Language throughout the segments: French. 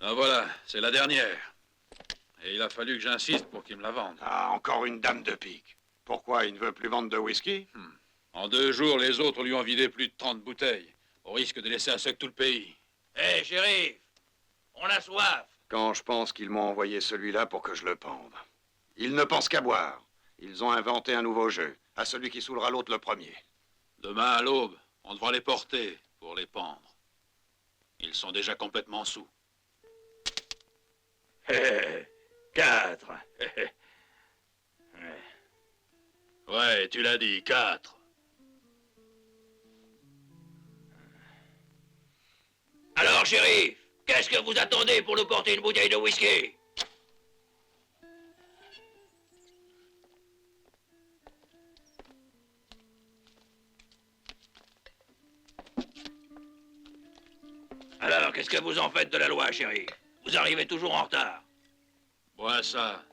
Ah voilà, c'est la dernière. Et il a fallu que j'insiste pour qu'il me la vende. Ah, encore une dame de pique. Pourquoi, il ne veut plus vendre de whisky? En 2 jours, les autres lui ont vidé plus de 30 bouteilles, au risque de laisser à sec tout le pays. Hé, shérif, on a soif. Quand je pense qu'ils m'ont envoyé celui-là pour que je le pende. Ils ne pensent qu'à boire. Ils ont inventé un nouveau jeu, à celui qui saoulera l'autre le premier. Demain à l'aube, on devra les porter pour les pendre. Ils sont déjà complètement sous. 4. Ouais, tu l'as dit, 4. Alors, shérif, qu'est-ce que vous attendez pour nous porter une bouteille de whisky? Alors, qu'est-ce que vous en faites de la loi, shérif? Vous arrivez toujours en retard. Bois ça,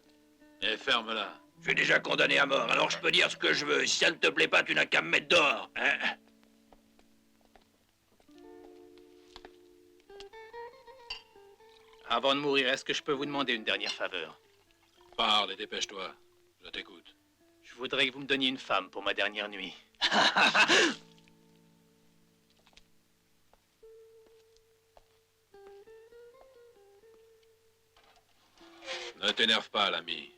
et ferme-la. Je suis déjà condamné à mort, alors je peux dire ce que je veux. Si ça ne te plaît pas, tu n'as qu'à me mettre dehors, hein? Avant de mourir, est-ce que je peux vous demander une dernière faveur? Parle et dépêche-toi. Je t'écoute. Je voudrais que vous me donniez une femme pour ma dernière nuit. Ne t'énerve pas, l'ami.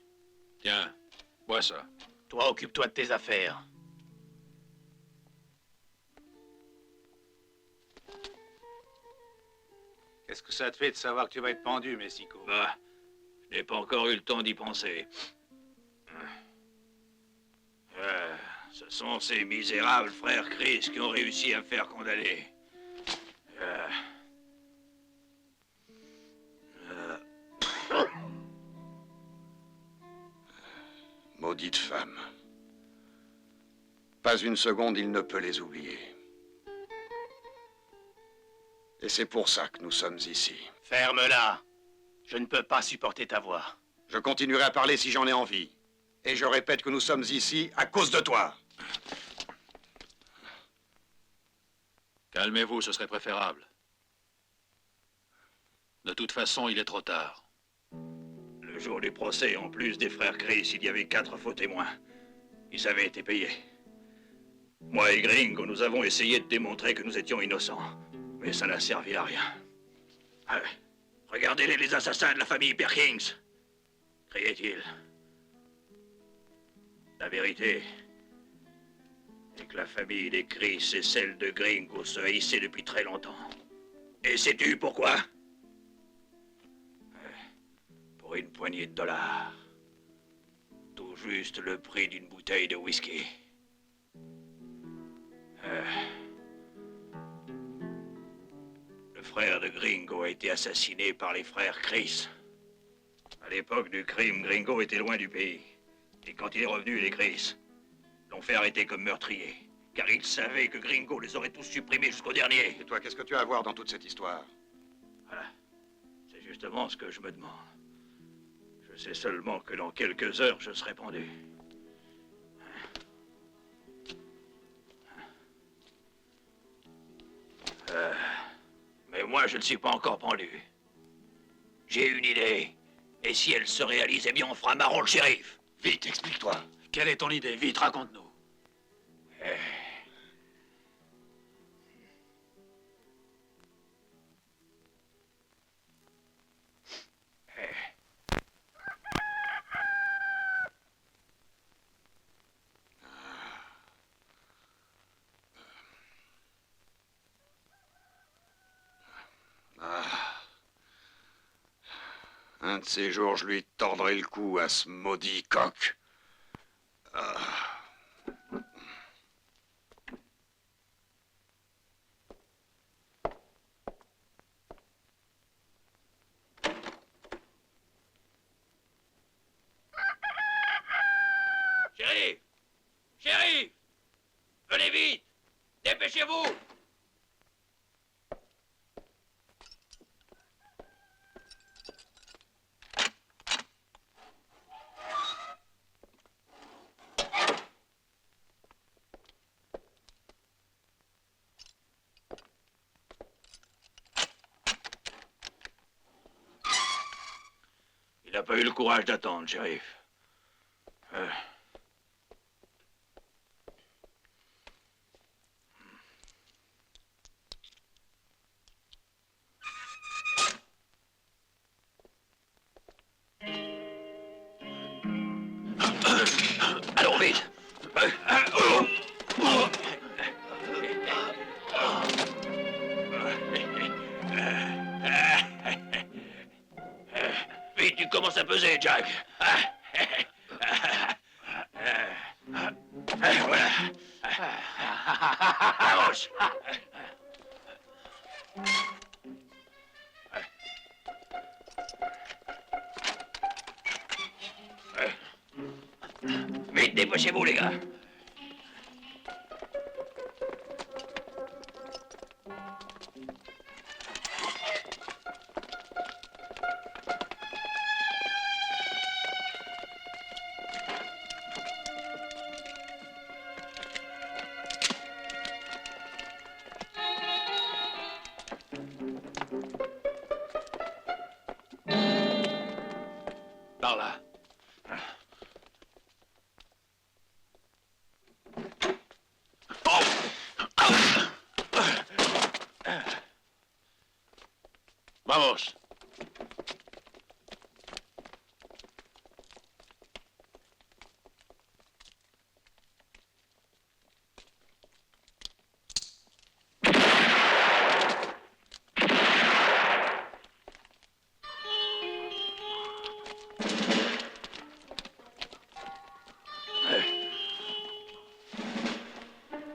Tiens, bois ça. Toi, occupe-toi de tes affaires. Qu'est-ce que ça te fait de savoir que tu vas être pendu, Messico? Bah, je n'ai pas encore eu le temps d'y penser. Ce sont ces misérables frères Chris qui ont réussi à me faire condamner. Maudite femme. Pas une seconde, il ne peut les oublier. Et c'est pour ça que nous sommes ici. Ferme-la. Je ne peux pas supporter ta voix. Je continuerai à parler si j'en ai envie. Et je répète que nous sommes ici à cause de toi. Calmez-vous, ce serait préférable. De toute façon, il est trop tard. Le jour du procès, en plus des frères Chris, il y avait 4 faux témoins. Ils avaient été payés. Moi et Gringo, nous avons essayé de démontrer que nous étions innocents. Mais ça n'a servi à rien. Regardez les assassins de la famille Perkins, criait-il. La vérité est que la famille des Chris et celle de Gringo se haïssaient depuis très longtemps. Et sais-tu pourquoi? Pour une poignée de dollars. Tout juste le prix d'une bouteille de whisky. Le frère de Gringo a été assassiné par les frères Chris. À l'époque du crime, Gringo était loin du pays. Et quand il est revenu, les Chris l'ont fait arrêter comme meurtrier. Car ils savaient que Gringo les aurait tous supprimés jusqu'au dernier. Et toi, qu'est-ce que tu as à voir dans toute cette histoire? Voilà. C'est justement ce que je me demande. Je sais seulement que dans quelques heures, je serai pendu. Mais moi, je ne suis pas encore pendu. J'ai une idée. Et si elle se réalise, eh bien, on fera marron le shérif. Vite, explique-toi. Quelle est ton idée? Vite, raconte-nous. Un de ces jours, je lui tordrai le cou à ce maudit coq. Shérif! Shérif! Venez vite! Dépêchez-vous! Il n'a pas eu le courage d'attendre, shérif. commence à peser, Jack. Voilà. Avance. Vite, dépêchez-vous, les gars. Par là. Vamos.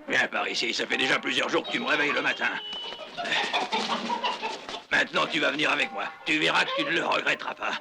Viens par ici, ça fait déjà plusieurs jours que tu me réveilles le matin. Maintenant, tu vas venir avec moi. Tu verras que tu ne le regretteras pas.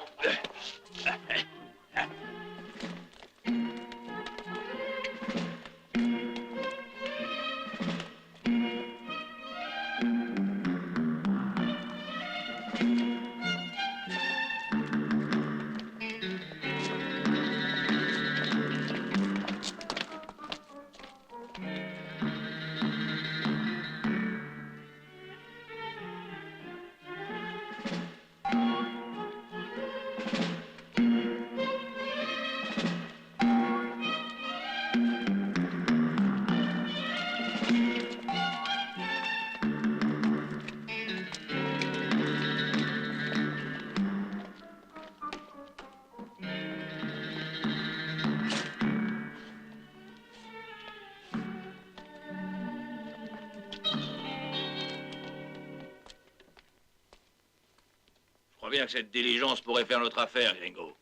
Je crois bien que cette diligence pourrait faire notre affaire, Gringo.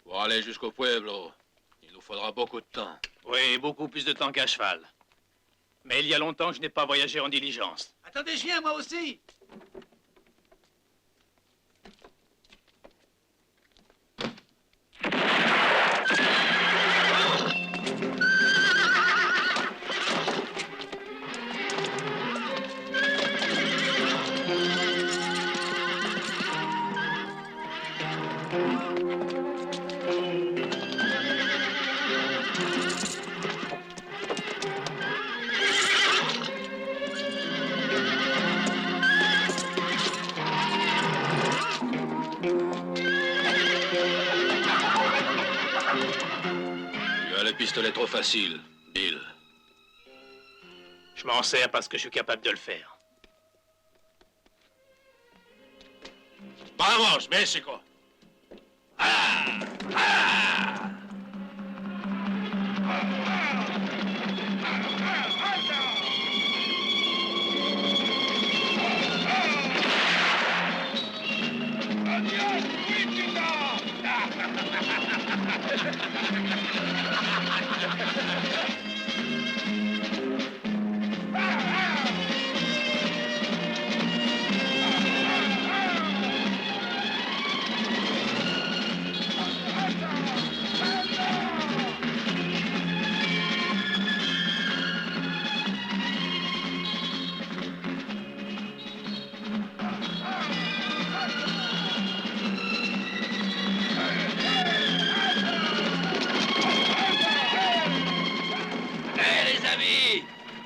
Pour aller jusqu'au Pueblo, il nous faudra beaucoup de temps. Oui, beaucoup plus de temps qu'à cheval. Mais il y a longtemps que je n'ai pas voyagé en diligence. Attendez, je viens, moi aussi. Tu as le pistolet trop facile, Bill. Je m'en sers parce que je suis capable de le faire. Vamos, Mexico.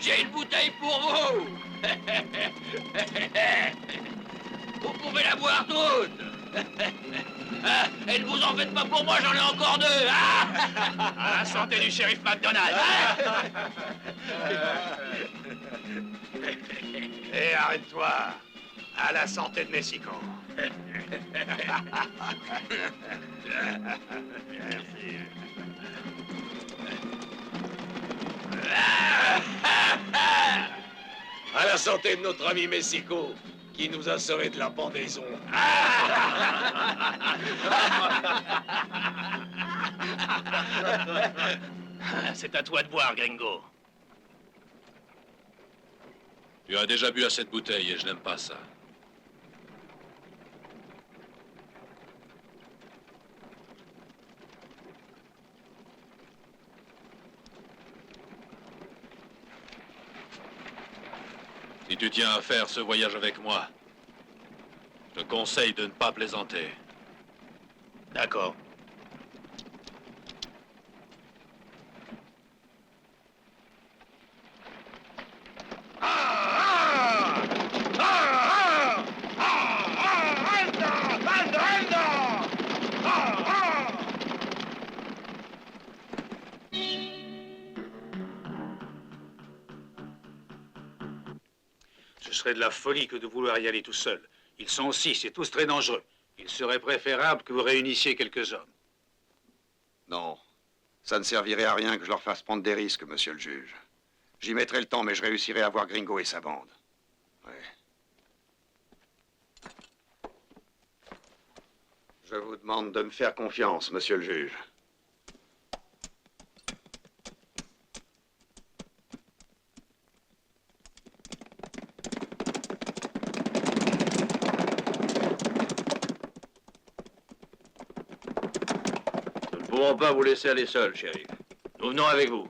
J'ai une bouteille pour vous. Vous pouvez la boire toute. Ah, et ne vous en faites pas pour moi, j'en ai encore deux. Ah À la santé du shérif McDonald. Et arrête-toi. À la santé de Mexico. À la santé de notre ami Mexico, qui nous a serré de la pendaison. C'est à toi de boire, Gringo. Tu as déjà bu à cette bouteille et je n'aime pas ça. Si tu tiens à faire ce voyage avec moi, je te conseille de ne pas plaisanter. D'accord. Ce serait de la folie que de vouloir y aller tout seul. Ils sont 6 et tous très dangereux. Il serait préférable que vous réunissiez quelques hommes. Non, ça ne servirait à rien que je leur fasse prendre des risques, monsieur le juge. J'y mettrai le temps, mais je réussirai à voir Gringo et sa bande. Ouais. Je vous demande de me faire confiance, monsieur le juge. Nous ne pourrons pas vous laisser aller seul, shérif. Nous venons avec vous.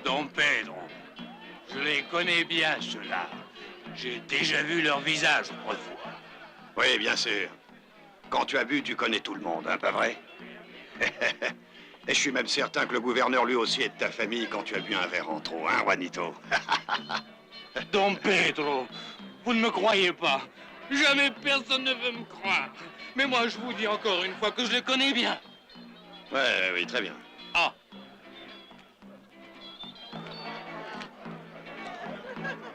Don Pedro, je les connais bien, ceux-là. J'ai déjà vu leur visage autrefois. Oui, bien sûr. Quand tu as bu, tu connais tout le monde, hein, pas vrai? Et je suis même certain que le gouverneur lui aussi est de ta famille quand tu as bu un verre en trop, hein, Juanito? Don Pedro, vous ne me croyez pas. Jamais personne ne veut me croire. Mais moi, je vous dis encore une fois que je les connais bien. Ouais, oui, très bien. Ah,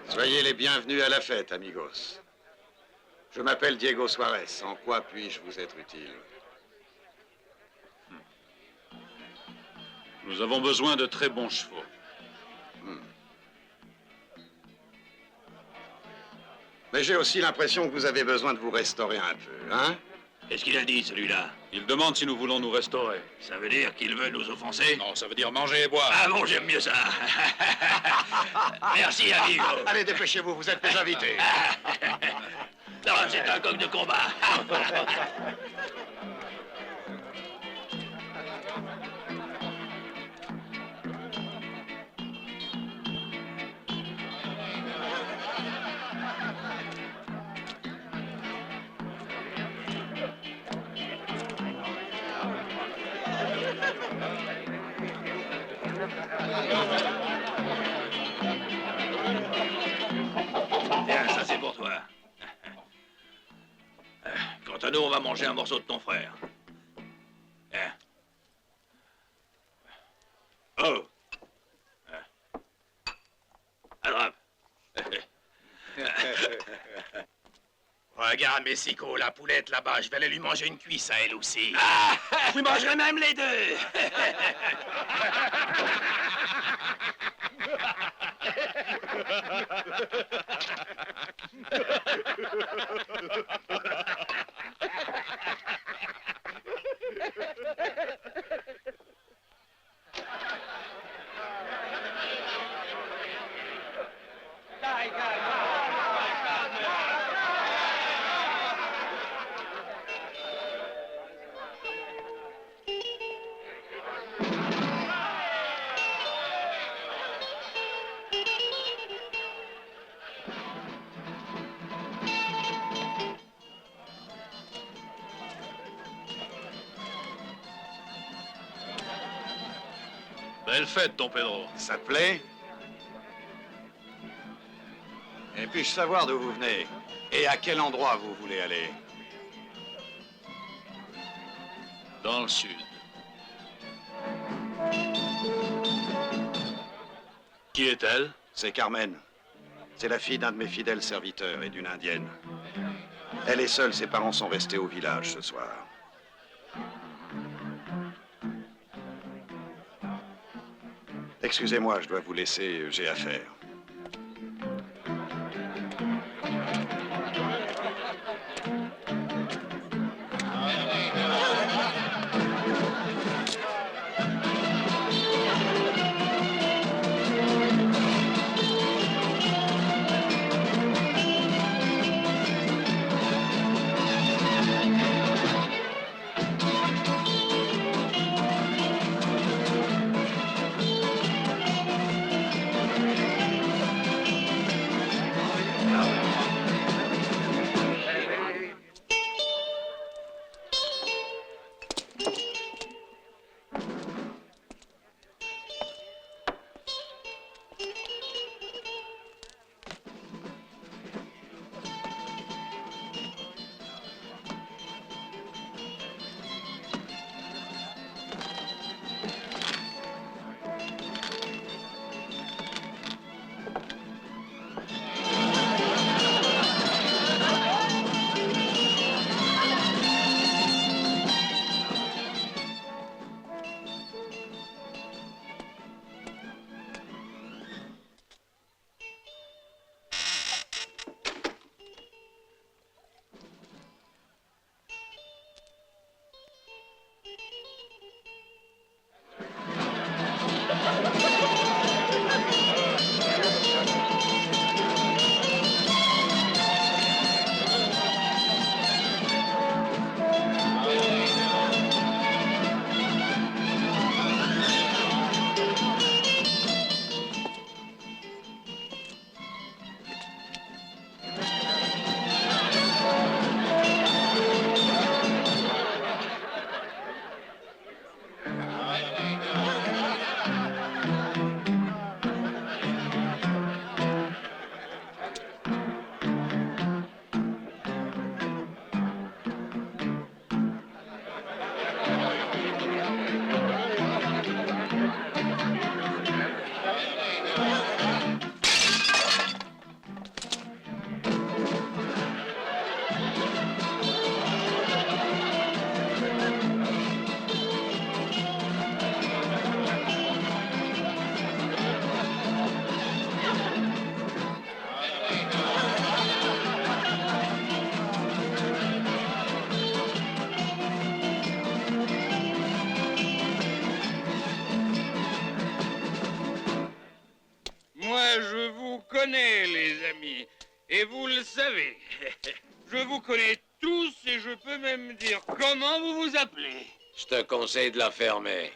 Soyez les bienvenus à la fête, amigos. Je m'appelle Diego Suarez. En quoi puis-je vous être utile? Nous avons besoin de très bons chevaux. Mais j'ai aussi l'impression que vous avez besoin de vous restaurer un peu, hein? Qu'est-ce qu'il a dit, celui-là? Il demande si nous voulons nous restaurer. Ça veut dire qu'il veut nous offenser? Non, ça veut dire manger et boire. Ah bon, j'aime mieux ça. Merci, amigo. Allez, dépêchez-vous, vous êtes les invités. Non, c'est un coq de combat. Tiens, ça c'est pour toi. Quant à nous, on va manger un morceau de ton frère. Hein? Oh! Attrape! Regarde, Messico, la poulette là-bas, je vais aller lui manger une cuisse à elle aussi. Je vous mangerai même les deux. Belle fête, Don Pedro. Ça te plaît? Et puis-je savoir d'où vous venez? Et à quel endroit vous voulez aller? Dans le sud. Qui est-elle? C'est Carmen. C'est la fille d'un de mes fidèles serviteurs et d'une indienne. Elle est seule, ses parents sont restés au village ce soir. Excusez-moi, je dois vous laisser, j'ai affaire. Je vous connais, les amis, et vous le savez. Je vous connais tous et je peux même dire comment vous vous appelez. Je te conseille de la fermer.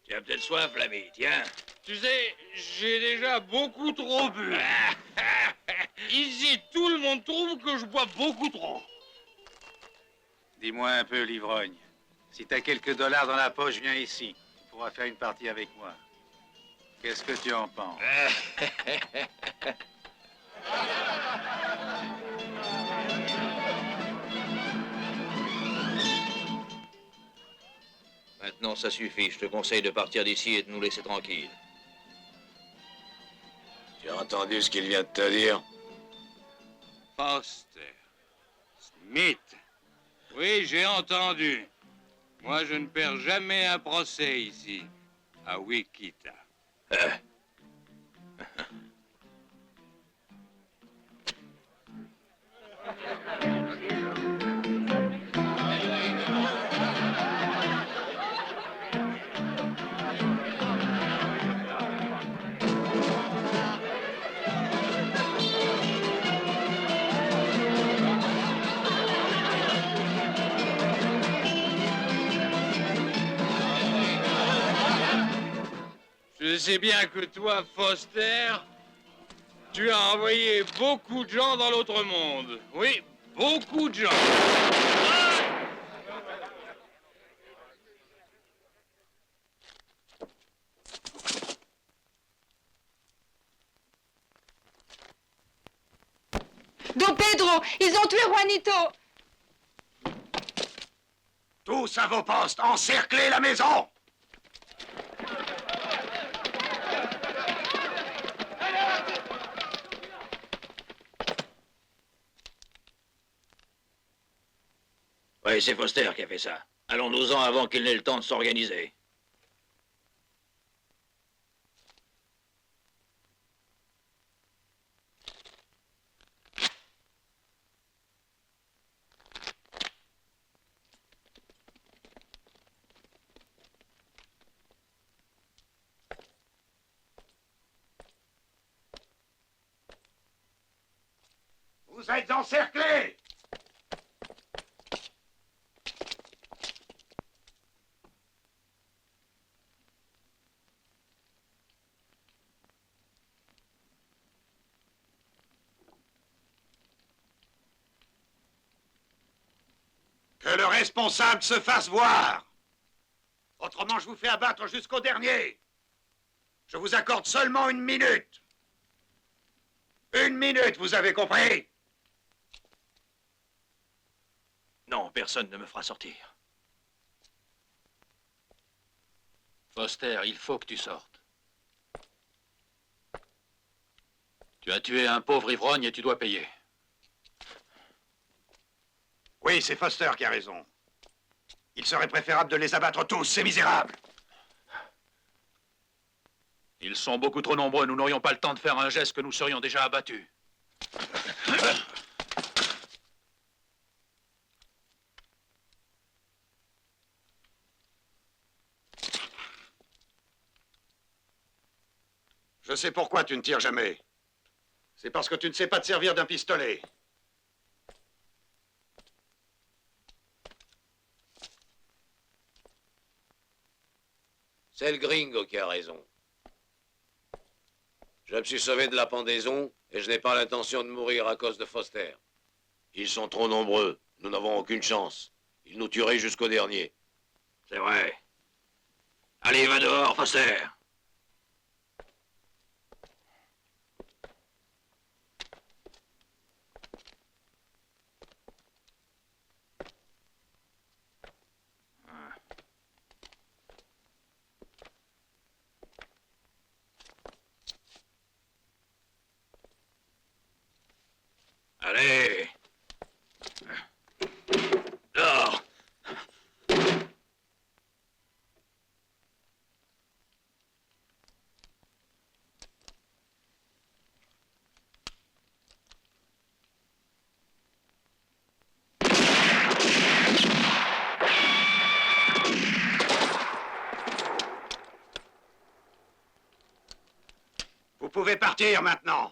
Tu as peut-être soif, l'ami, tiens. Tu sais, j'ai déjà beaucoup trop bu. Ici, tout le monde trouve que je bois beaucoup trop. Dis-moi un peu, l'ivrogne. Si t'as quelques dollars dans la poche, viens ici. Tu pourras faire une partie avec moi. Qu'est-ce que tu en penses? Maintenant, ça suffit. Je te conseille de partir d'ici et de nous laisser tranquilles. Tu as entendu ce qu'il vient de te dire? Foster. Smith. Oui, j'ai entendu. Moi, je ne perds jamais un procès ici, à Wichita. Je sais bien que toi, Foster, tu as envoyé beaucoup de gens dans l'autre monde. Oui, beaucoup de gens. Don Pedro, ils ont tué Juanito. Tous à vos postes, encerclez la maison! Oui, c'est Foster qui a fait ça. Allons-nous-en avant qu'il n'ait le temps de s'organiser. Vous êtes encerclés! Que le responsable se fasse voir. Autrement, je vous fais abattre jusqu'au dernier. Je vous accorde seulement 1 minute. 1 minute, vous avez compris? Non, personne ne me fera sortir. Foster, il faut que tu sortes. Tu as tué un pauvre ivrogne et tu dois payer. Oui, c'est Foster qui a raison. Il serait préférable de les abattre tous, ces misérables. Ils sont beaucoup trop nombreux, nous n'aurions pas le temps de faire un geste que nous serions déjà abattus. Je sais pourquoi tu ne tires jamais. C'est parce que tu ne sais pas te servir d'un pistolet. C'est le gringo qui a raison. Je me suis sauvé de la pendaison et je n'ai pas l'intention de mourir à cause de Foster. Ils sont trop nombreux. Nous n'avons aucune chance. Ils nous tueraient jusqu'au dernier. C'est vrai. Allez, va dehors, Foster. Allez. Dehors. Vous pouvez partir maintenant.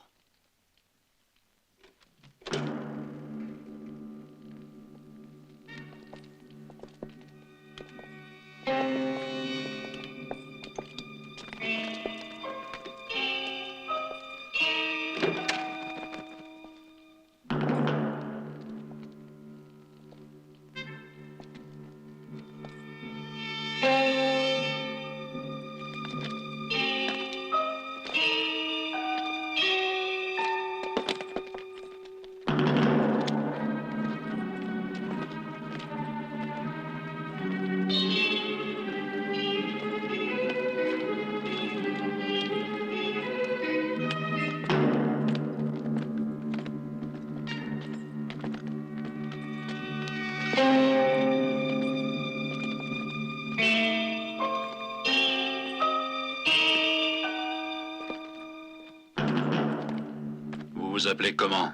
Vous vous appelez comment?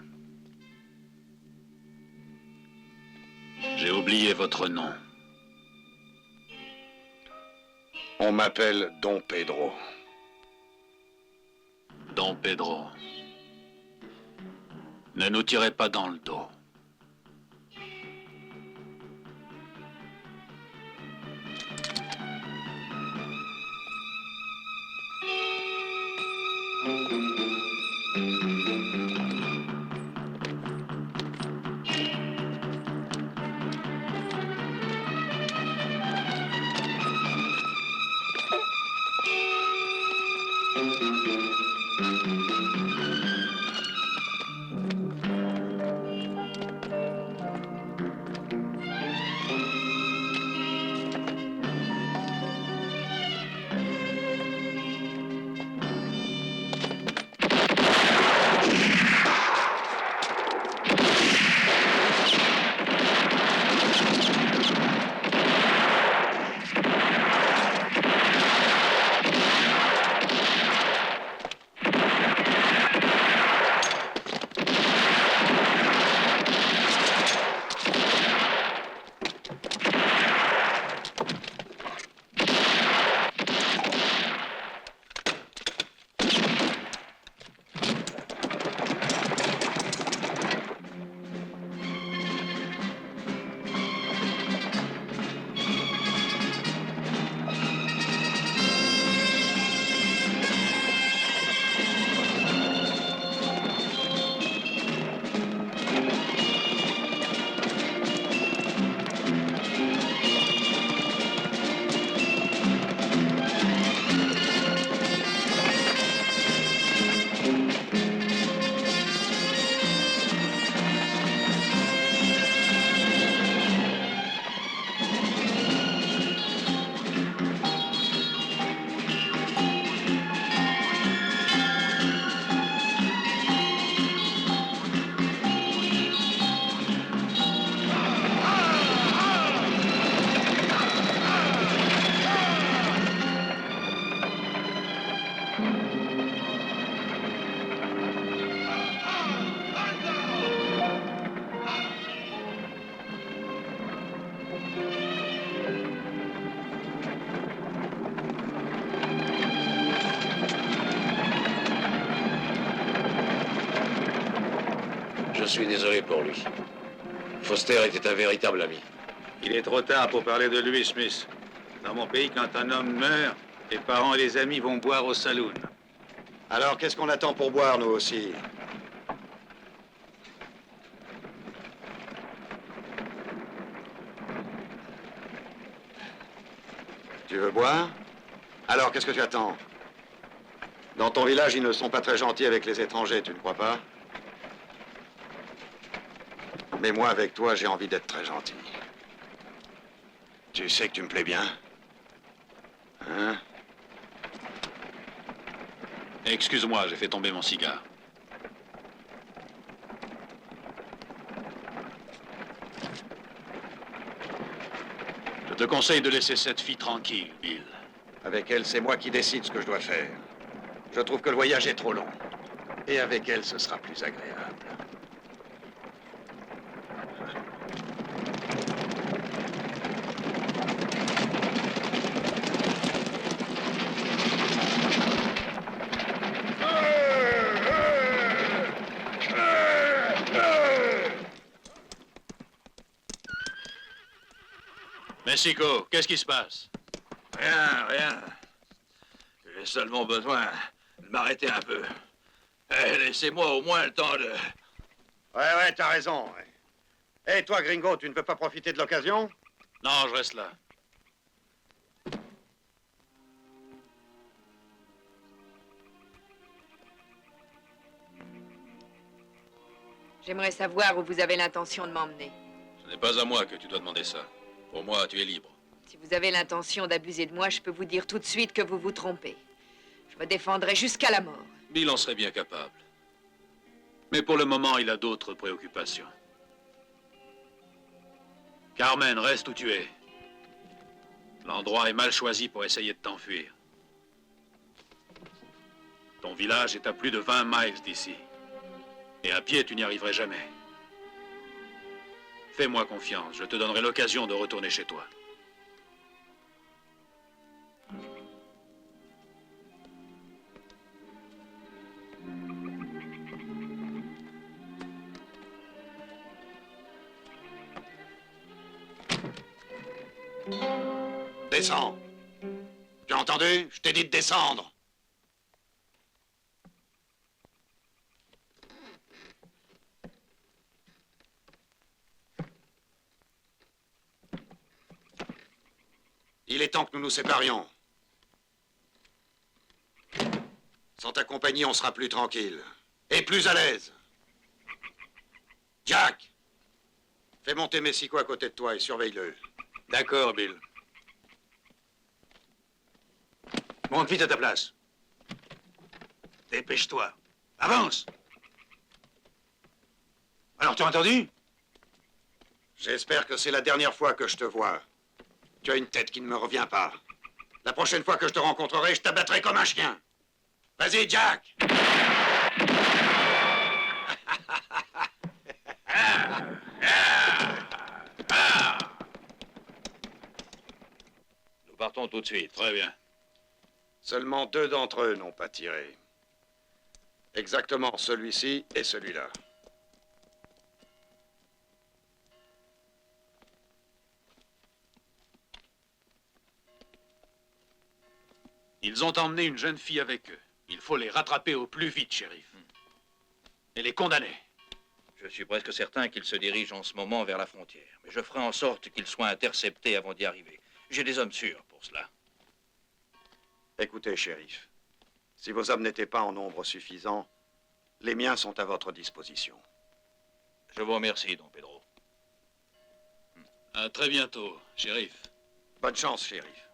J'ai oublié votre nom. On m'appelle Don Pedro. Don Pedro. Ne nous tirez pas dans le dos. Je suis désolé pour lui. Foster était un véritable ami. Il est trop tard pour parler de lui, Smith. Dans mon pays, quand un homme meurt, les parents et les amis vont boire au saloon. Alors, qu'est-ce qu'on attend pour boire, nous aussi? Tu veux boire? Alors, qu'est-ce que tu attends? Dans ton village, ils ne sont pas très gentils avec les étrangers, tu ne crois pas? Mais moi, avec toi, j'ai envie d'être très gentil. Tu sais que tu me plais bien? Hein? Excuse-moi, j'ai fait tomber mon cigare. Je te conseille de laisser cette fille tranquille, Bill. Avec elle, c'est moi qui décide ce que je dois faire. Je trouve que le voyage est trop long. Et avec elle, ce sera plus agréable. Mexico, qu'est-ce qui se passe? Rien, rien. J'ai seulement besoin de m'arrêter un peu. Eh, laissez-moi au moins le temps de... Ouais, t'as raison. Et toi, Gringo, tu ne veux pas profiter de l'occasion? Non, je reste là. J'aimerais savoir où vous avez l'intention de m'emmener. Ce n'est pas à moi que tu dois demander ça. Pour moi, tu es libre. Si vous avez l'intention d'abuser de moi, je peux vous dire tout de suite que vous vous trompez. Je me défendrai jusqu'à la mort. Bill en serait bien capable. Mais pour le moment, il a d'autres préoccupations. Carmen, reste où tu es. L'endroit est mal choisi pour essayer de t'enfuir. Ton village est à plus de 20 miles d'ici. Et à pied, tu n'y arriverais jamais. Fais-moi confiance, je te donnerai l'occasion de retourner chez toi. Descends. Tu as entendu? Je t'ai dit de descendre. Il est temps que nous nous séparions. Sans ta compagnie, on sera plus tranquille. Et plus à l'aise. Jack! Fais monter Messico à côté de toi et surveille-le. D'accord, Bill. Monte vite à ta place. Dépêche-toi. Avance! Alors, tu as entendu? J'espère que c'est la dernière fois que je te vois. Tu as une tête qui ne me revient pas. La prochaine fois que je te rencontrerai, je t'abattrai comme un chien. Vas-y, Jack! Nous partons tout de suite. Très bien. Seulement 2 d'entre eux n'ont pas tiré. Exactement celui-ci et celui-là. Ils ont emmené une jeune fille avec eux. Il faut les rattraper au plus vite, shérif. Et les condamner. Je suis presque certain qu'ils se dirigent en ce moment vers la frontière. Mais je ferai en sorte qu'ils soient interceptés avant d'y arriver. J'ai des hommes sûrs pour cela. Écoutez, shérif. Si vos hommes n'étaient pas en nombre suffisant, les miens sont à votre disposition. Je vous remercie, Don Pedro. À très bientôt, shérif. Bonne chance, shérif.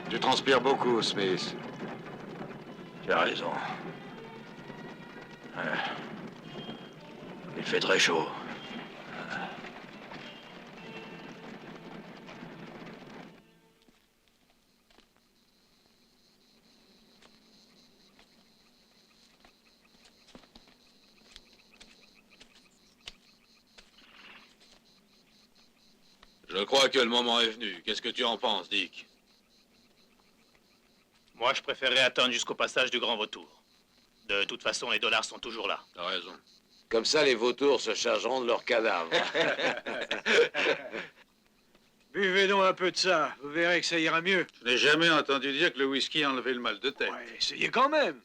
Tu transpires beaucoup, Smith. Tu as raison. Il fait très chaud. Je crois que le moment est venu. Qu'est-ce que tu en penses, Dick? Moi, je préférerais attendre jusqu'au passage du Grand Vautour. De toute façon, les dollars sont toujours là. T'as raison. Comme ça, les vautours se chargeront de leurs cadavres. Buvez donc un peu de ça, vous verrez que ça ira mieux. Je n'ai jamais entendu dire que le whisky enlevait le mal de tête. Ouais, essayez quand même.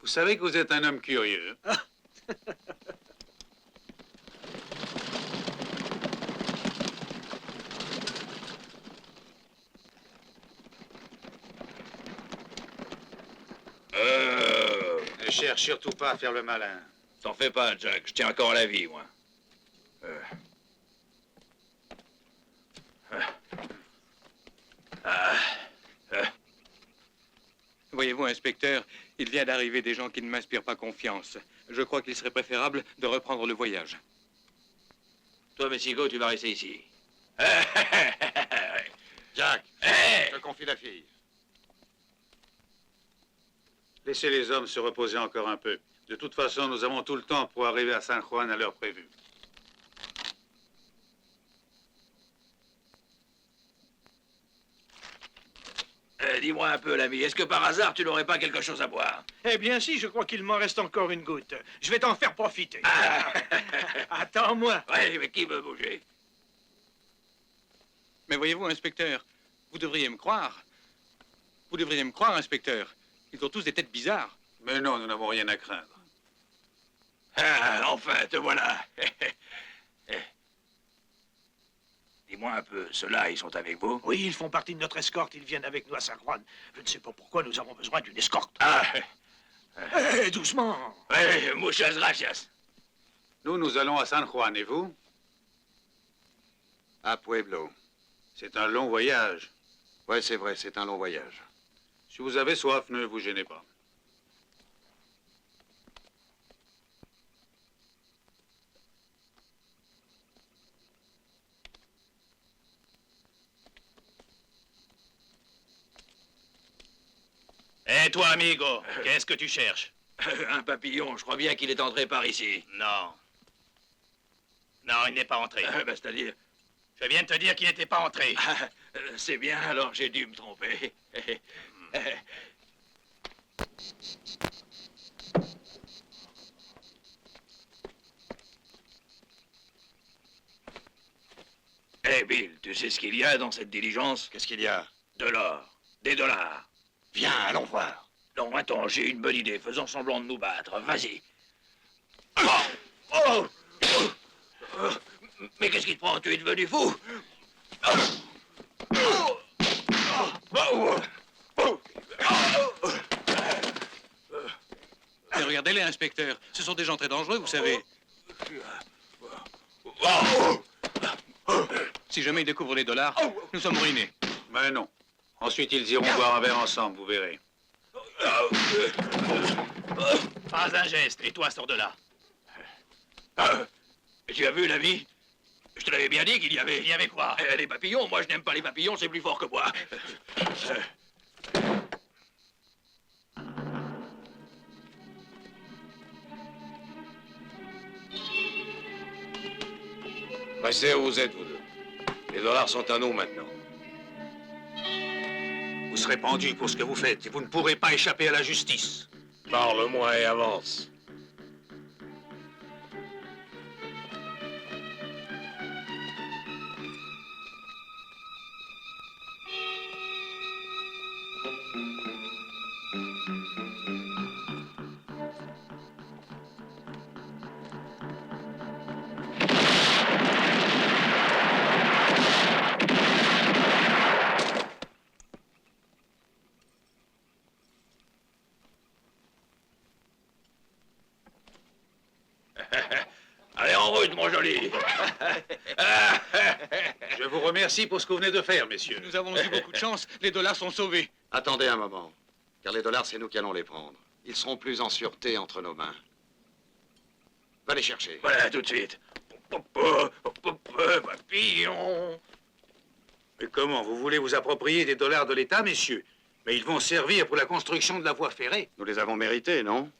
Vous savez que vous êtes un homme curieux. Ne cherche surtout pas à faire le malin. T'en fais pas, Jack. Je tiens encore à la vie, moi. Voyez-vous, inspecteur, il vient d'arriver des gens qui ne m'inspirent pas confiance. Je crois qu'il serait préférable de reprendre le voyage. Toi, Messico, tu vas rester ici. Jack, Hey! je te confie la fille. Laissez les hommes se reposer encore un peu. De toute façon, nous avons tout le temps pour arriver à San Juan à l'heure prévue. Dis-moi un peu, l'ami, est-ce que par hasard tu n'aurais pas quelque chose à boire? Eh bien si, je crois qu'il m'en reste encore une goutte. Je vais t'en faire profiter. Ah. Attends-moi. Ouais, mais qui veut bouger? Mais voyez-vous, inspecteur, vous devriez me croire. Vous devriez me croire, inspecteur. Ils ont tous des têtes bizarres. Mais non, nous n'avons rien à craindre. Ah, enfin, te voilà. Dis-moi un peu, ceux-là, ils sont avec vous? Oui, ils font partie de notre escorte. Ils viennent avec nous à San Juan. Je ne sais pas pourquoi nous avons besoin d'une escorte. Ah, Eh, doucement. ouais, muchas gracias. Nous allons à San Juan, et vous? À Pueblo. C'est un long voyage. Ouais, c'est vrai, c'est un long voyage. Si vous avez soif, ne vous gênez pas. Et toi, amigo, qu'est-ce que tu cherches? Un papillon, je crois bien qu'il est entré par ici. Non. Non, il n'est pas entré. C'est-à-dire... Je viens de te dire qu'il n'était pas entré. c'est bien, alors j'ai dû me tromper. Eh, Bill, tu sais ce qu'il y a dans cette diligence? Qu'est-ce qu'il y a? De l'or. Des dollars. Viens, allons voir. Non, attends, j'ai une bonne idée. Faisons semblant de nous battre. Vas-y. Oh! Mais qu'est-ce qui te prend? Tu es devenu fou? Mais regardez-les, inspecteur. Ce sont des gens très dangereux, vous savez. Si jamais ils découvrent les dollars, nous sommes ruinés. Mais non. Ensuite, ils iront boire un verre ensemble, vous verrez. Pas un geste, et toi, sors de là. Tu as vu, l'ami? Je te l'avais bien dit qu'il y avait... Il y avait quoi? Les papillons. Moi, je n'aime pas les papillons, c'est plus fort que moi. Restez où vous êtes, vous deux. Les dollars sont à nous maintenant. Vous serez pendu pour ce que vous faites et vous ne pourrez pas échapper à la justice. Parle-moi et avance. Allez, en route, mon joli. Je vous remercie pour ce que vous venez de faire, messieurs. Nous avons eu beaucoup de chance. Les dollars sont sauvés. Attendez un moment. Car les dollars, c'est nous qui allons les prendre. Ils seront plus en sûreté entre nos mains. Va les chercher. Voilà, tout de suite. Papillon. Mais comment? Vous voulez vous approprier des dollars de l'État, messieurs? Mais ils vont servir pour la construction de la voie ferrée. Nous les avons mérités, non?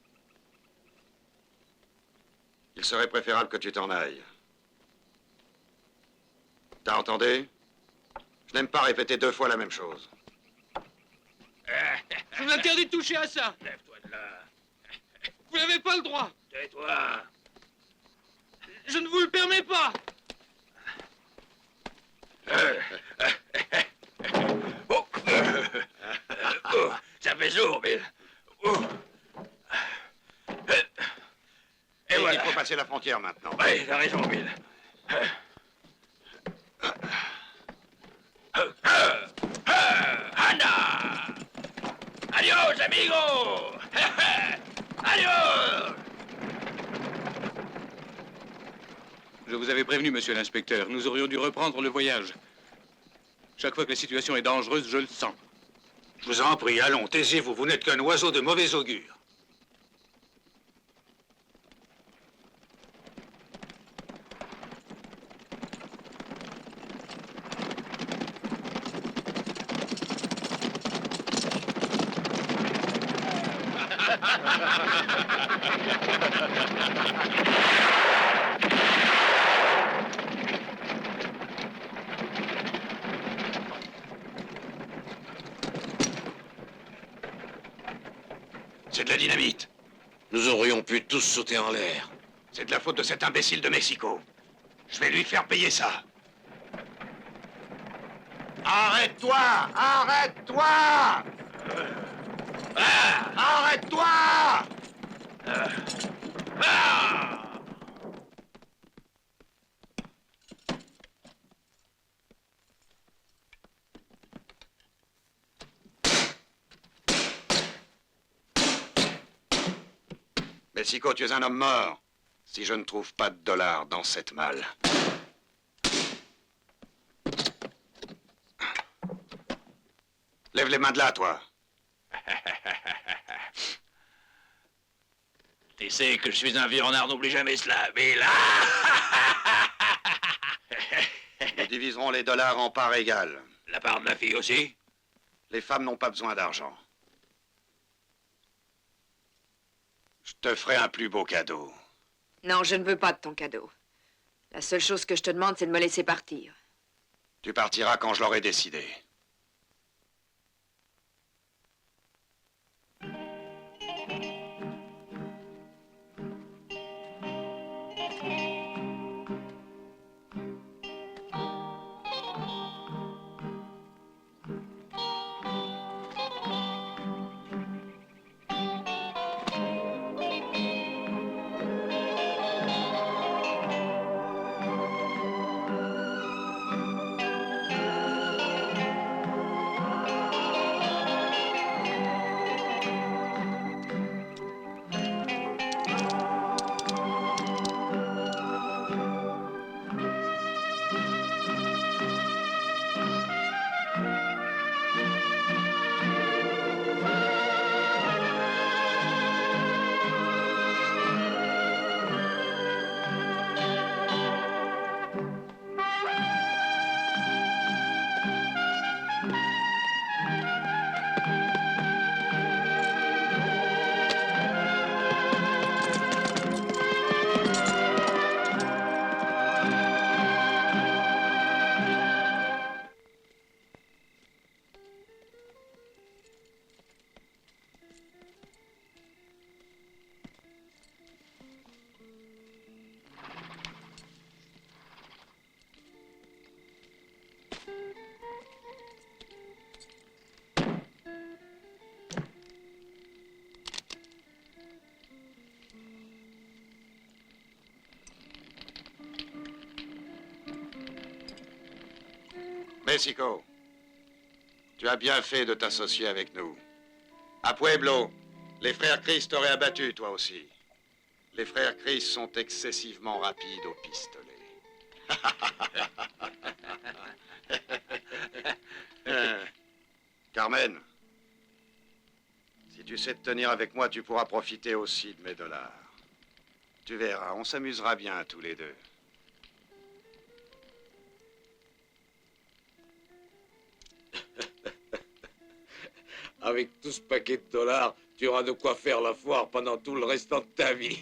Il serait préférable que tu t'en ailles. T'as entendu? Je n'aime pas répéter 2 fois la même chose. Je vous interdis de toucher à ça. Lève-toi de là. Vous n'avez pas le droit. Tais-toi. Je ne vous le permets pas. Ça fait sourd, Bill. Et Il voilà. faut passer la frontière maintenant. Oui, t'as raison, Bill. Anna! Adios, amigo! Adios! Je vous avais prévenu, monsieur l'inspecteur. Nous aurions dû reprendre le voyage. Chaque fois que la situation est dangereuse, je le sens. Je vous en prie, allons, taisez-vous, vous n'êtes qu'un oiseau de mauvais augure. C'est de la dynamite. Nous aurions pu tous sauter en l'air. C'est de la faute de cet imbécile de Mexico. Je vais lui faire payer ça. Arrête-toi! Arrête-toi! Arrête-toi! Mexico, tu es un homme mort. Si je ne trouve pas de dollars dans cette malle. Lève les mains de là, toi. Tu sais que je suis un vieux renard, n'oublie jamais cela, mais là... Nous diviserons les dollars en parts égales. La part de la fille aussi? Les femmes n'ont pas besoin d'argent. Je te ferai un plus beau cadeau. Non, je ne veux pas de ton cadeau. La seule chose que je te demande, c'est de me laisser partir. Tu partiras quand je l'aurai décidé. Mexico, tu as bien fait de t'associer avec nous. À Pueblo, les frères Chris t'auraient abattu, toi aussi. Les frères Chris sont excessivement rapides au pistolet. Carmen, si tu sais te tenir avec moi, tu pourras profiter aussi de mes dollars. Tu verras, on s'amusera bien tous les deux. Avec tout ce paquet de dollars, tu auras de quoi faire la foire pendant tout le restant de ta vie.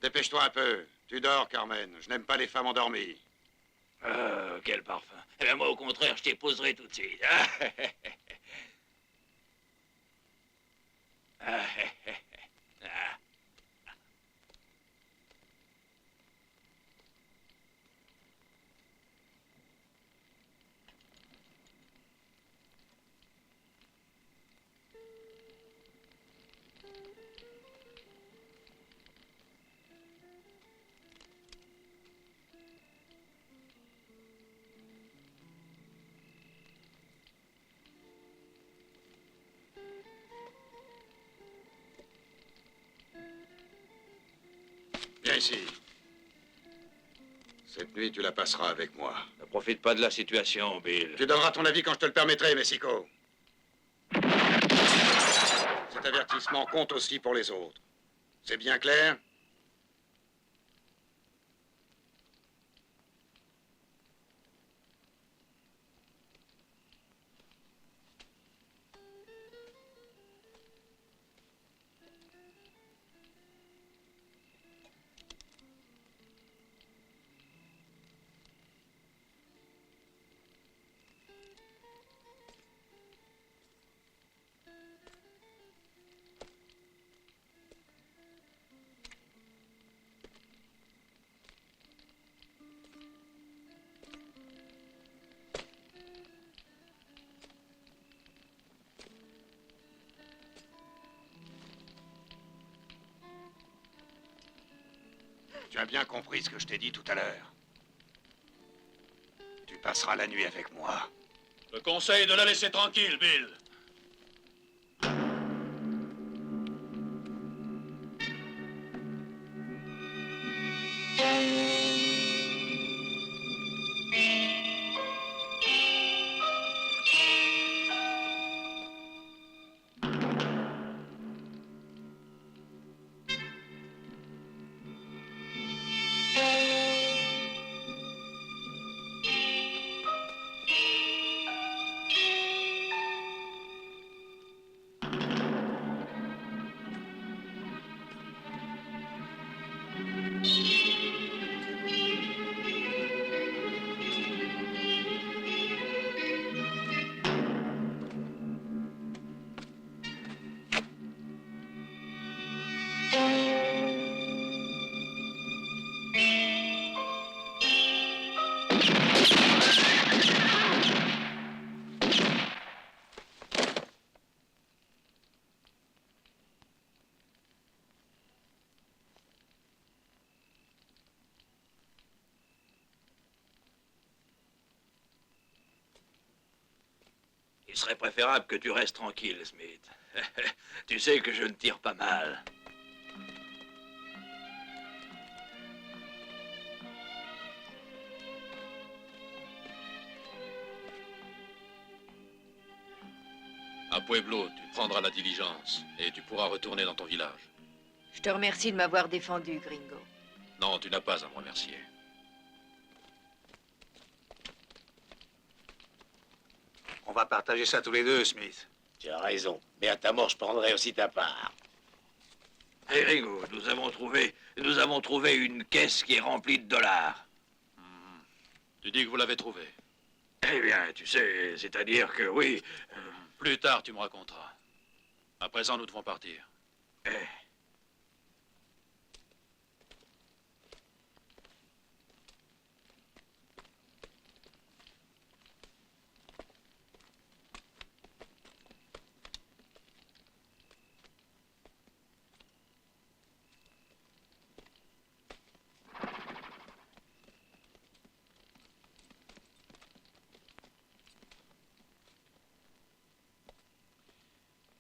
Dépêche-toi un peu. Tu dors, Carmen. Je n'aime pas les femmes endormies. Quel parfum. Eh bien, moi, au contraire, je t'épouserai tout de suite. ici. Cette nuit, tu la passeras avec moi. Ne profite pas de la situation, Bill. Tu donneras ton avis quand je te le permettrai, Messico. Cet avertissement compte aussi pour les autres. C'est bien clair? Tu as bien compris ce que je t'ai dit tout à l'heure. Tu passeras la nuit avec moi. Je te conseille de la laisser tranquille, Bill. Il serait préférable que tu restes tranquille, Smith. Tu sais que je ne tire pas mal. À Pueblo, tu prendras la diligence et tu pourras retourner dans ton village. Je te remercie de m'avoir défendu, Gringo. Non, tu n'as pas à me remercier. On va partager ça tous les deux, Smith. Tu as raison, mais à ta mort, je prendrai aussi ta part. Hé, Ringo, nous avons trouvé une caisse qui est remplie de dollars. Tu dis que vous l'avez trouvé. Eh bien, tu sais, c'est-à-dire que oui. Plus tard, tu me raconteras. À présent, nous devons partir. Eh.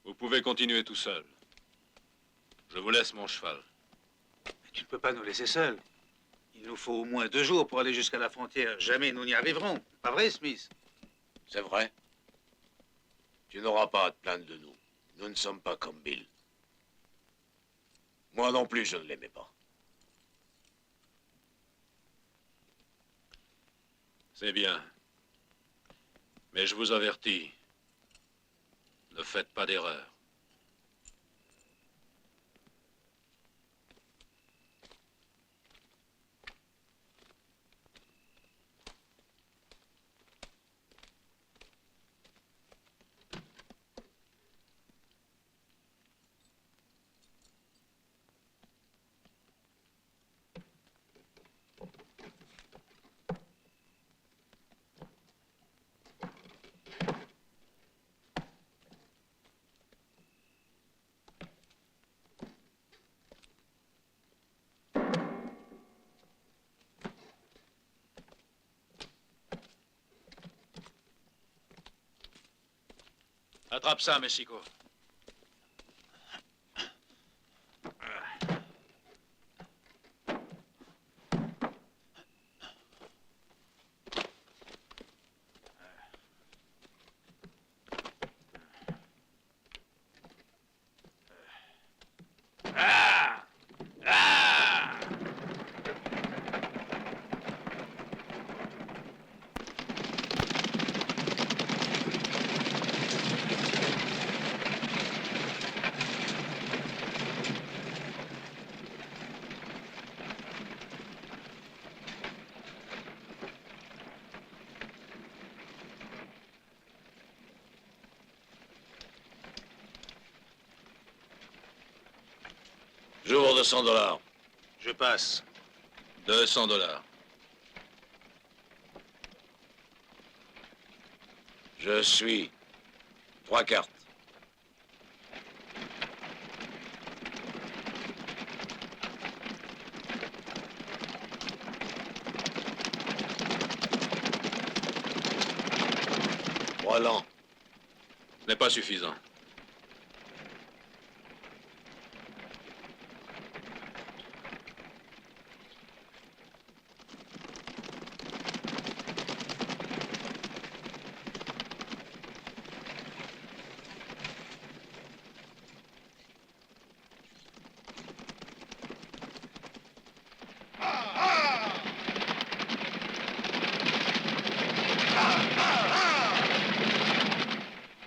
Vous pouvez continuer tout seul. Je vous laisse mon cheval. Mais tu ne peux pas nous laisser seuls. Il nous faut au moins 2 jours pour aller jusqu'à la frontière. Jamais nous n'y arriverons. Pas vrai, Smith? C'est vrai. Tu n'auras pas à te plaindre de nous. Nous ne sommes pas comme Bill. Moi non plus, je ne l'aimais pas. C'est bien. Mais je vous avertis. Ne faites pas d'erreur. Attrape ça, Messico. J'ouvre 200 $. Je passe. 200 $. Je suis. 3 cartes. Roland. Ce n'est pas suffisant.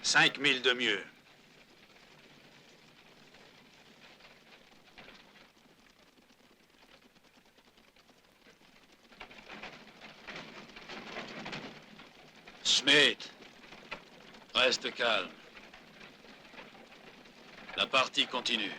Cinq mille de mieux. Smith, reste calme. La partie continue.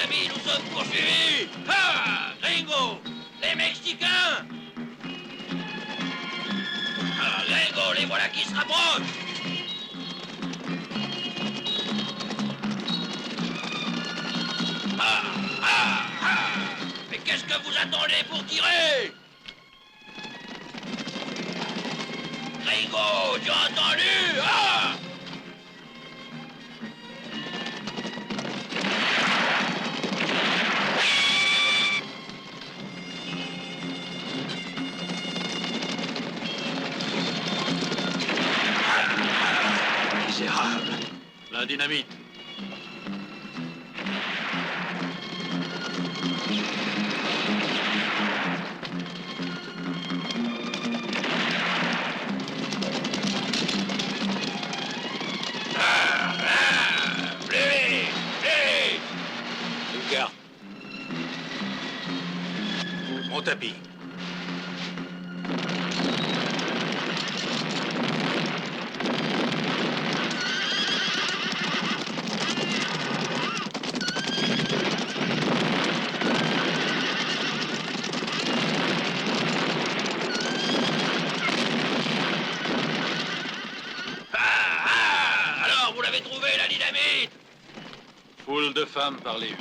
Nous sommes poursuivis! Ah! Gringo! Les Mexicains! Ah, Gringo, les voilà qui se rapprochent! Ah! Ah! Ah! Mais qu'est-ce que vous attendez pour tirer? Gringo, tu as entendu? Ah! Misérable. La dynamite. Une carte. Mon tapis. Alors, vous l'avez trouvé, la dynamite? Foule de femmes par les huit.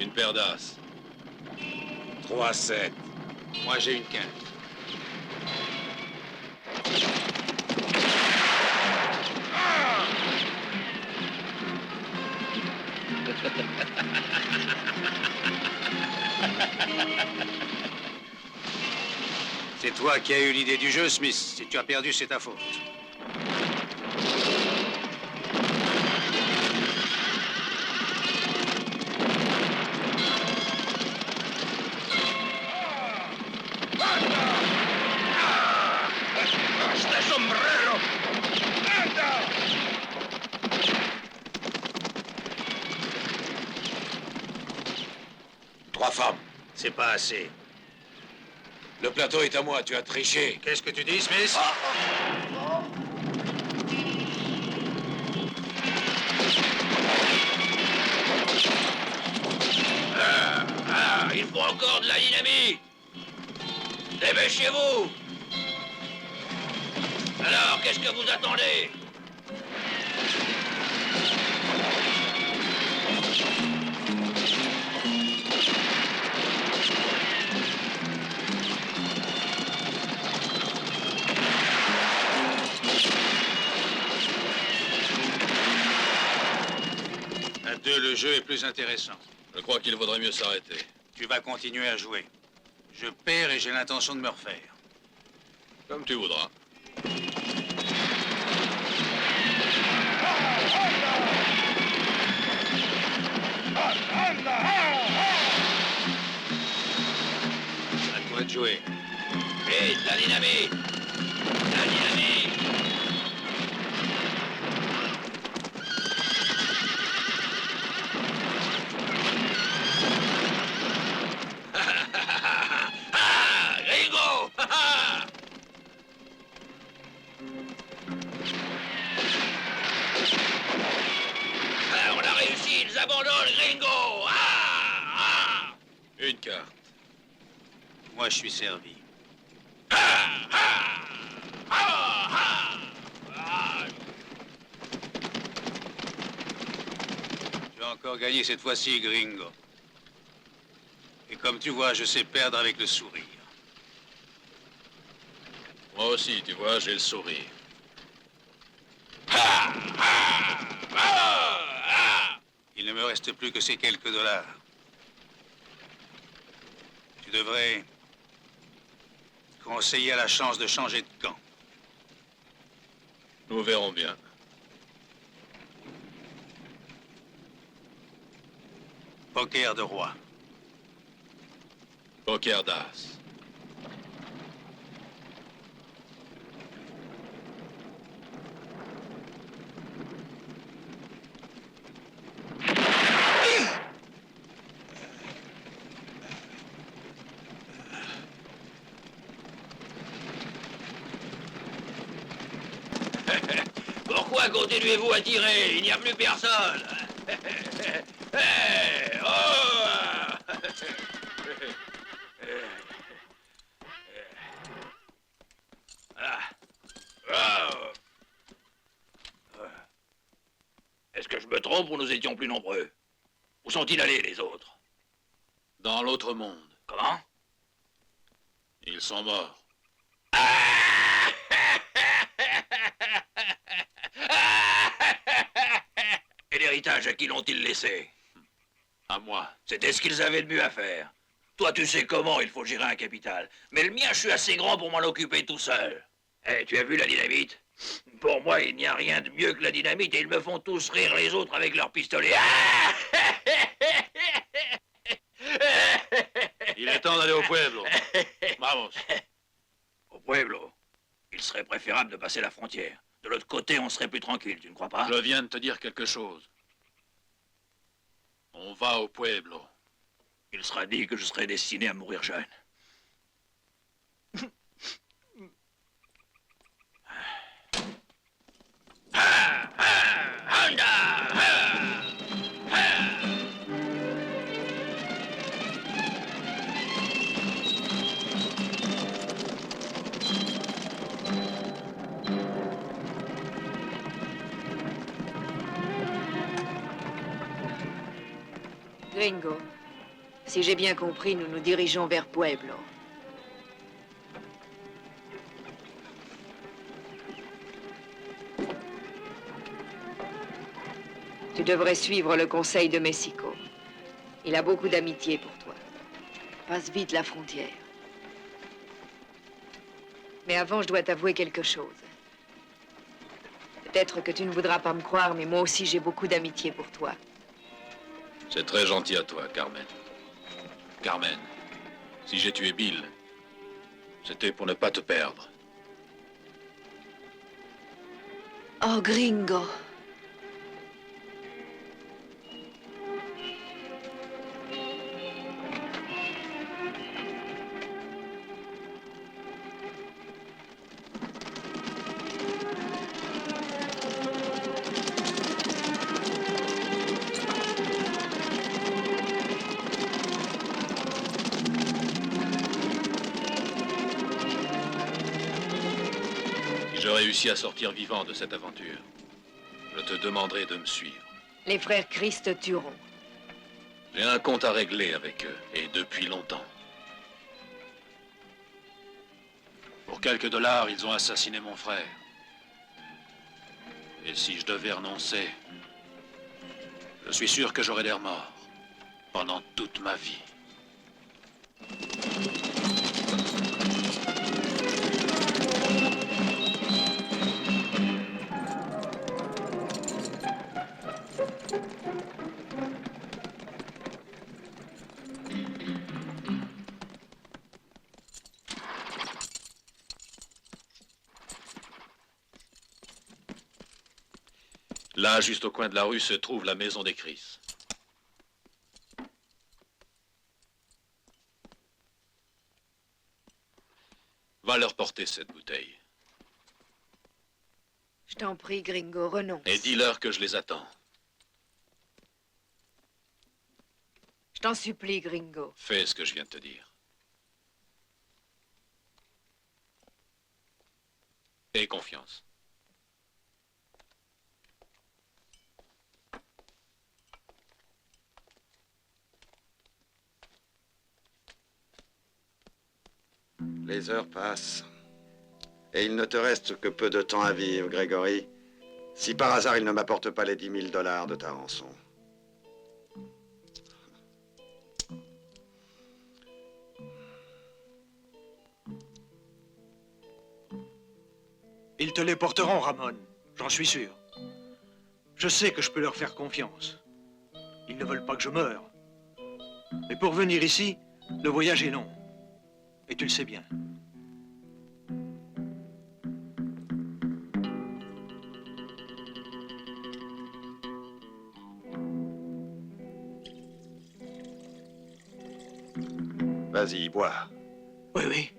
Une paire d'as. 3-7. Moi, j'ai une quinte. C'est toi qui as eu l'idée du jeu, Smith. Si tu as perdu, c'est ta faute. ¡Este sombrero C'est pas assez. Le plateau est à moi, tu as triché. Qu'est-ce que tu dis, Smith? Il faut encore de la dynamite. Dépêchez-vous. Alors, qu'est-ce que vous attendez? À deux, le jeu est plus intéressant. Je crois qu'il vaudrait mieux s'arrêter. Tu vas continuer à jouer. Je perds et j'ai l'intention de me refaire. Comme tu voudras. À toi de jouer. Vite, la dynamite. La dynamite. Ah, Gringo! Ah, on a réussi, ils abandonnent, Gringo! Ah! Une carte. Moi, je suis servi. Tu as encore gagné cette fois-ci, Gringo. Et comme tu vois, je sais perdre avec le sourire. Moi aussi, tu vois, j'ai le sourire. Il ne me reste plus que ces quelques dollars. Tu devrais conseiller à la chance de changer de camp. Nous verrons bien. Poker de roi. Poker d'as. Pourquoi continuez-vous à tirer? Il n'y a plus personne. Hey, oh! Ah. Oh. Est-ce que je me trompe ou nous étions plus nombreux? Où sont-ils allés, les autres? Dans l'autre monde. Comment? Ils sont morts. Et l'héritage, à qui l'ont-ils laissé? À moi. C'était ce qu'ils avaient de mieux à faire. Toi, tu sais comment il faut gérer un capital. Mais le mien, je suis assez grand pour m'en occuper tout seul. Eh, tu as vu la dynamite? Pour moi, il n'y a rien de mieux que la dynamite et ils me font tous rire les autres avec leurs pistolets. Ah! Il est temps d'aller au pueblo. Vamos. Au pueblo, il serait préférable de passer la frontière. De l'autre côté, on serait plus tranquille, tu ne crois pas? Je viens de te dire quelque chose. On va au pueblo. Il sera dit que je serai destiné à mourir jeune. Gringo, si j'ai bien compris, nous nous dirigeons vers Pueblo. Tu devrais suivre le conseil de Mexico. Il a beaucoup d'amitié pour toi. Passe vite la frontière. Mais avant, je dois t'avouer quelque chose. Peut-être que tu ne voudras pas me croire, mais moi aussi j'ai beaucoup d'amitié pour toi. C'est très gentil à toi, Carmen. Carmen, si j'ai tué Bill, c'était pour ne pas te perdre. Oh, Gringo. je réussis à sortir vivant de cette aventure, je te demanderai de me suivre. Les frères Christ te tueront. J'ai un compte à régler avec eux, et depuis longtemps. Pour quelques dollars, ils ont assassiné mon frère. Et si je devais renoncer, je suis sûr que j'aurais l'air mort pendant toute ma vie. Là, juste au coin de la rue, se trouve la maison des Chris. Va leur porter cette bouteille. Je t'en prie, Gringo, renonce. Et dis-leur que je les attends. Je t'en supplie, Gringo. Fais ce que je viens de te dire. Aie confiance. Les heures passent. Et il ne te reste que peu de temps à vivre, Grégory. Si par hasard il ne m'apporte pas les 10 000 dollars de ta rançon. Ils te les porteront, Ramon. J'en suis sûr. Je sais que je peux leur faire confiance. Ils ne veulent pas que je meure. Mais pour venir ici, le voyage est long. Et tu le sais bien. Vas-y, bois. Oui, oui.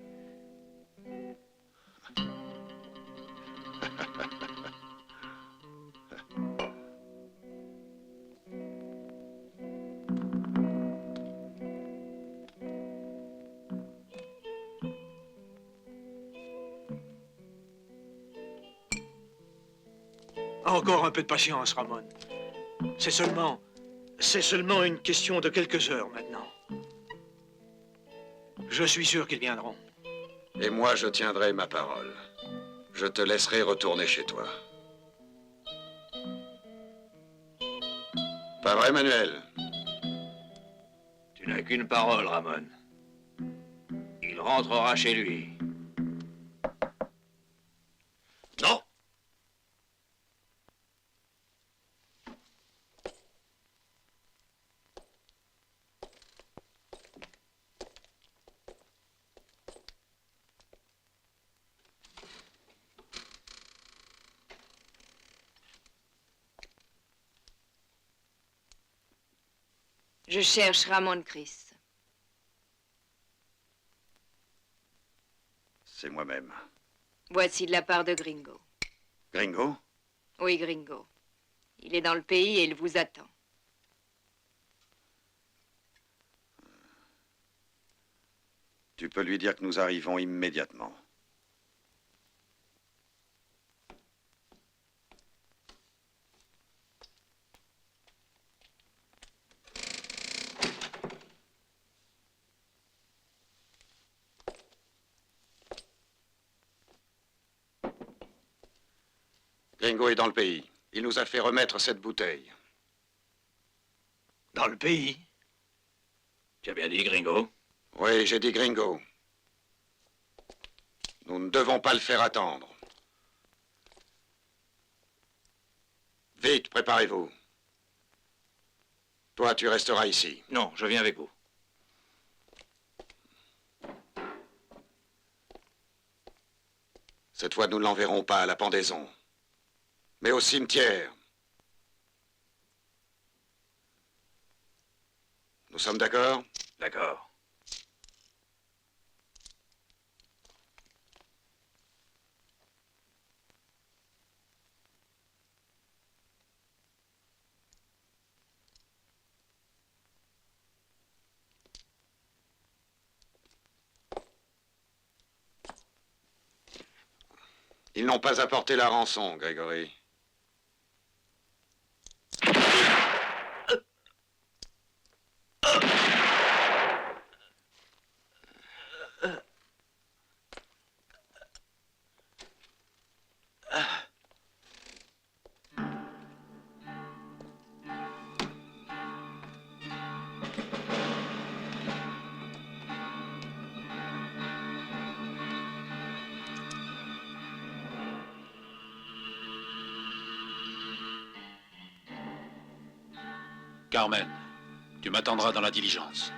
Encore un peu de patience, Ramon. C'est seulement une question de quelques heures maintenant. Je suis sûr qu'ils viendront. Et moi, je tiendrai ma parole. Je te laisserai retourner chez toi. Pas vrai, Manuel? Tu n'as qu'une parole, Ramon. Il rentrera chez lui. Non! Je cherche Ramon Chris. C'est moi-même. Voici de la part de Gringo. Gringo? Oui, Gringo. Il est dans le pays et il vous attend. Tu peux lui dire que nous arrivons immédiatement. Gringo est dans le pays. Il nous a fait remettre cette bouteille. Dans le pays? Tu as bien dit, Gringo? Oui, j'ai dit Gringo. Nous ne devons pas le faire attendre. Vite, préparez-vous. Toi, tu resteras ici. Non, je viens avec vous. Cette fois, nous ne l'enverrons pas à la pendaison, mais au cimetière. Nous sommes d'accord? D'accord. Ils n'ont pas apporté la rançon, Grégory. Carmen, tu m'attendras dans la diligence.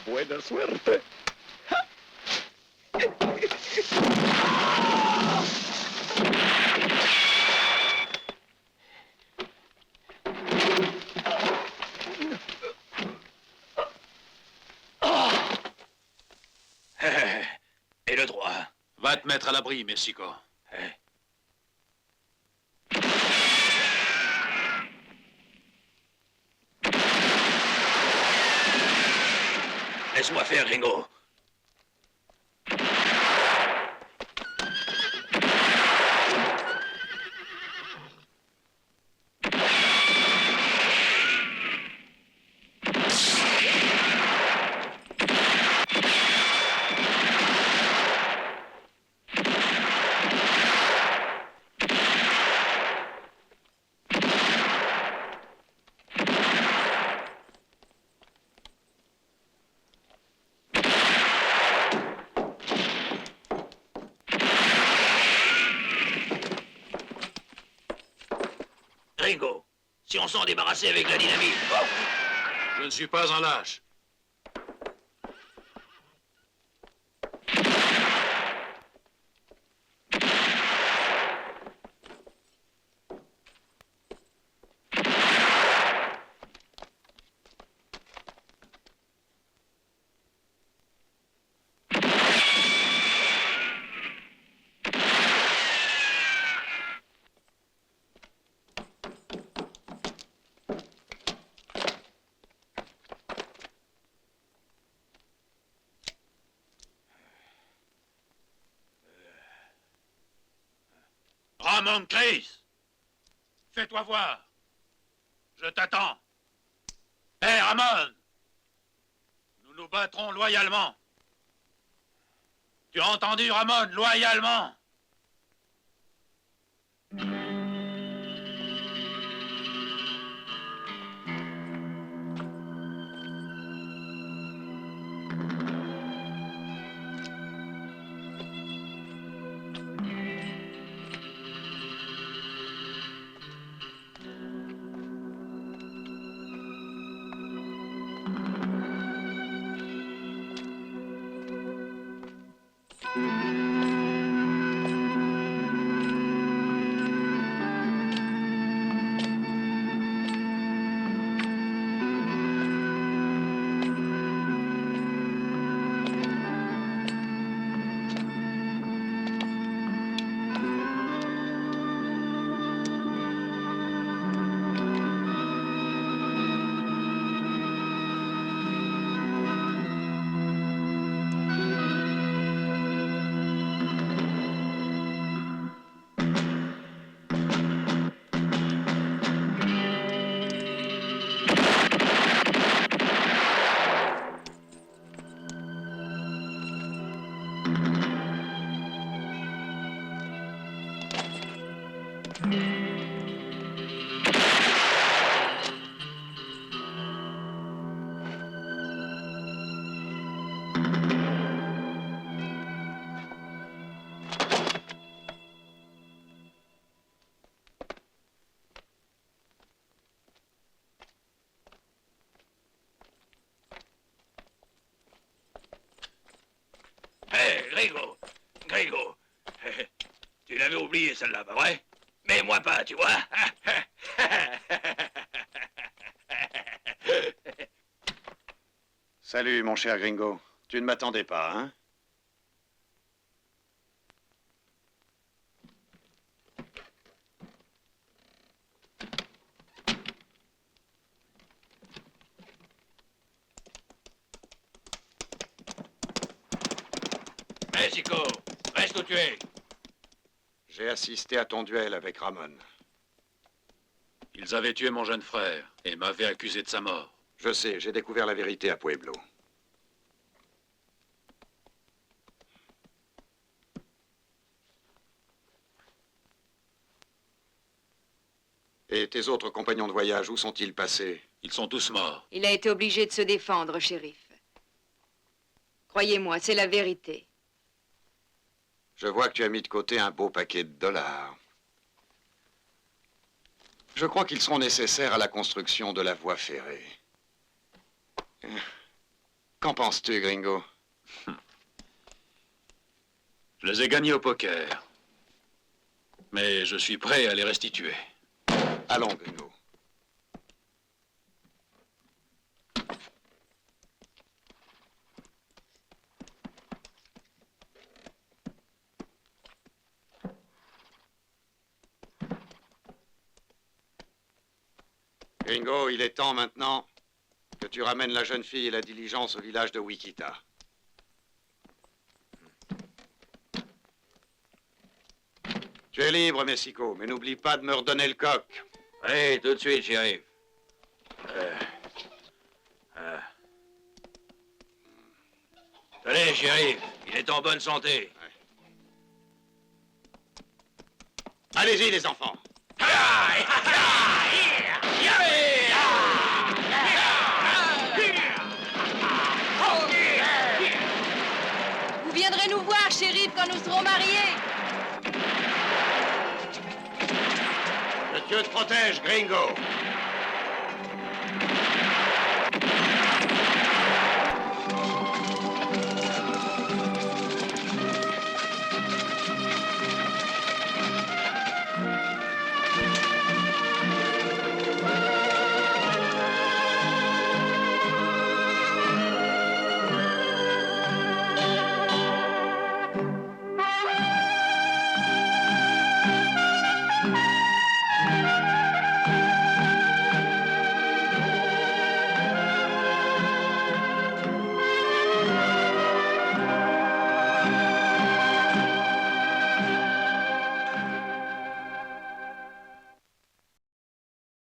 Buena suerte. Et le droit. Va te mettre à l'abri, Mexico. Laisse-moi faire, Gringo. Gringo, si on s'en débarrassait avec la dynamite... Oh. Je ne suis pas un lâche. Ramon Chris, fais-toi voir. Je t'attends. Hé, Ramon, nous nous battrons loyalement. Tu as entendu, Ramon, loyalement? Hé, Gringo! Gringo! Tu l'avais oublié, celle-là, pas vrai? Mais moi pas, tu vois? Salut, mon cher Gringo. Tu ne m'attendais pas, hein? Hé, Zico! Reste où tu es! J'ai assisté à ton duel avec Ramon. Ils avaient tué mon jeune frère et m'avaient accusé de sa mort. Je sais, j'ai découvert la vérité à Pueblo. Et tes autres compagnons de voyage, où sont-ils passés? Ils sont tous morts. Il a été obligé de se défendre, shérif. Croyez-moi, c'est la vérité. Je vois que tu as mis de côté un beau paquet de dollars. Je crois qu'ils seront nécessaires à la construction de la voie ferrée. Qu'en penses-tu, Gringo? Je les ai gagnés au poker. Mais je suis prêt à les restituer. Allons, Gringo. Gringo, il est temps maintenant que tu ramènes la jeune fille et la diligence au village de Wichita. Tu es libre, Messico, mais n'oublie pas de me redonner le coq. Oui, tout de suite, j'y arrive. Allez, j'y arrive. Il est en bonne santé. Allez-y, les enfants. Vous viendrez nous voir, shérif, quand nous serons mariés. Que Dieu te protège, Gringo.